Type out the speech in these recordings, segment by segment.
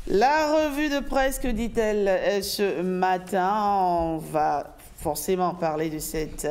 La revue de presse, que dit-elle ce matin? On va forcément parler de cette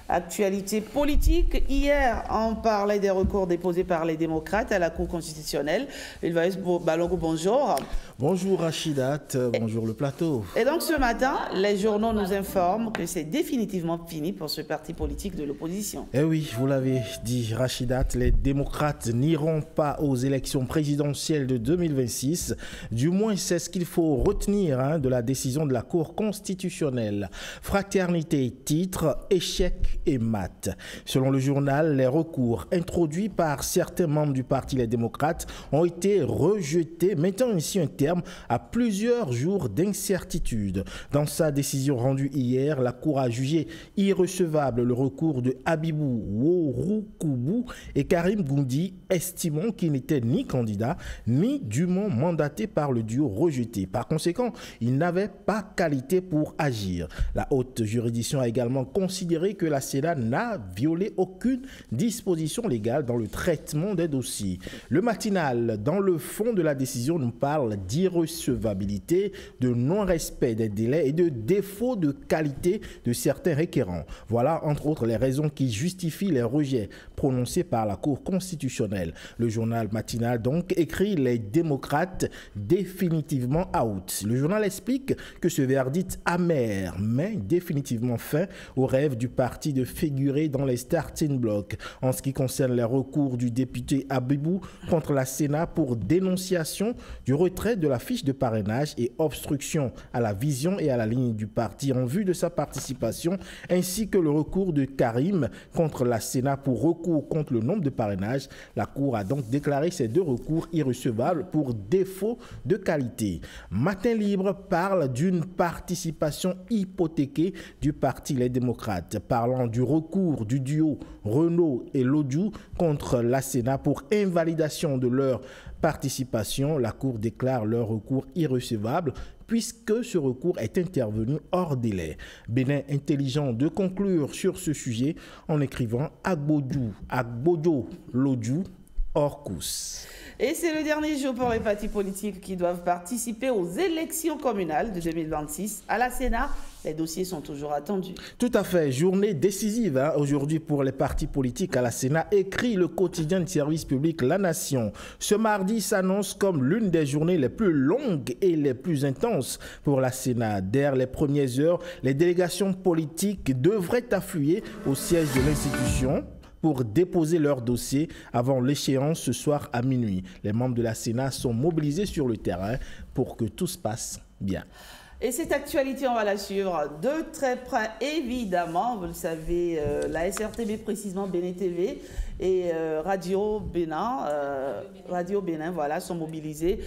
actualité politique. Hier, on parlait des recours déposés par les démocrates à la Cour constitutionnelle. Ilvaïs Balogo, bonjour. Bonjour Rachidat, bonjour le plateau. Et donc ce matin, les journaux nous informent que c'est définitivement fini pour ce parti politique de l'opposition. Eh oui, vous l'avez dit Rachidat, les démocrates n'iront pas aux élections présidentielles de 2026. Du moins, c'est ce qu'il faut retenir de la décision de la Cour constitutionnelle. Fraternité, titre, échec et mat. Selon le journal, les recours introduits par certains membres du parti Les Démocrates ont été rejetés, mettant ainsi un terme à plusieurs jours d'incertitude. Dans sa décision rendue hier, la Cour a jugé irrecevable le recours de Habibou Worokoubou et Karim Goundi, estimant qu'ils n'étaient ni candidats ni dûment mandatés par le duo rejeté. Par conséquent, ils n'avaient pas qualité pour agir. La haute juridiction a également considéré que la Sénat n'a violé aucune disposition légale dans le traitement des dossiers. Le matinal, dans le fond de la décision, nous parle d'irrecevabilité, de non-respect des délais et de défaut de qualité de certains requérants. Voilà, entre autres, les raisons qui justifient les rejets prononcés par la Cour constitutionnelle. Le journal matinal, donc, écrit « Les démocrates définitivement out ». Le journal explique que ce verdict amer met définitivement fin au rêve du parti de figurer dans les starting blocks. En ce qui concerne les recours du député Habibou contre la Sénat pour dénonciation du retrait de la fiche de parrainage et obstruction à la vision et à la ligne du parti en vue de sa participation, ainsi que le recours de Karim contre la Sénat pour recours contre le nombre de parrainages, la Cour a donc déclaré ces deux recours irrecevables pour défaut de qualité. Matin Libre parle d'une participation hypothéquée du parti Les Démocrates, parlant du recours du duo Renault et Lodjou contre la Sénat pour invalidation de leur participation. La Cour déclare leur recours irrecevable puisque ce recours est intervenu hors délai. Bénin intelligent de conclure sur ce sujet en écrivant Agbojo Lodjou hors course. Et c'est le dernier jour pour les partis politiques qui doivent participer aux élections communales de 2026. À la Sénat, les dossiers sont toujours attendus. Tout à fait. Journée décisive aujourd'hui pour les partis politiques à la Sénat, écrit le quotidien de service public La Nation. Ce mardi s'annonce comme l'une des journées les plus longues et les plus intenses pour la Sénat. Dès les premières heures, les délégations politiques devraient affluer au siège de l'institution pour déposer leur dossier avant l'échéance ce soir à minuit. Les membres de la Sénat sont mobilisés sur le terrain pour que tout se passe bien. Et cette actualité, on va la suivre de très près, évidemment. Vous le savez, la SRTB, précisément Bénin TV et Radio Bénin, voilà, sont mobilisés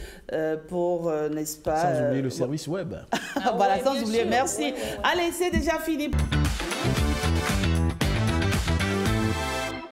pour, n'est-ce pas... Sans oublier le service web. Voilà, sans oublier, merci. Allez, c'est déjà fini.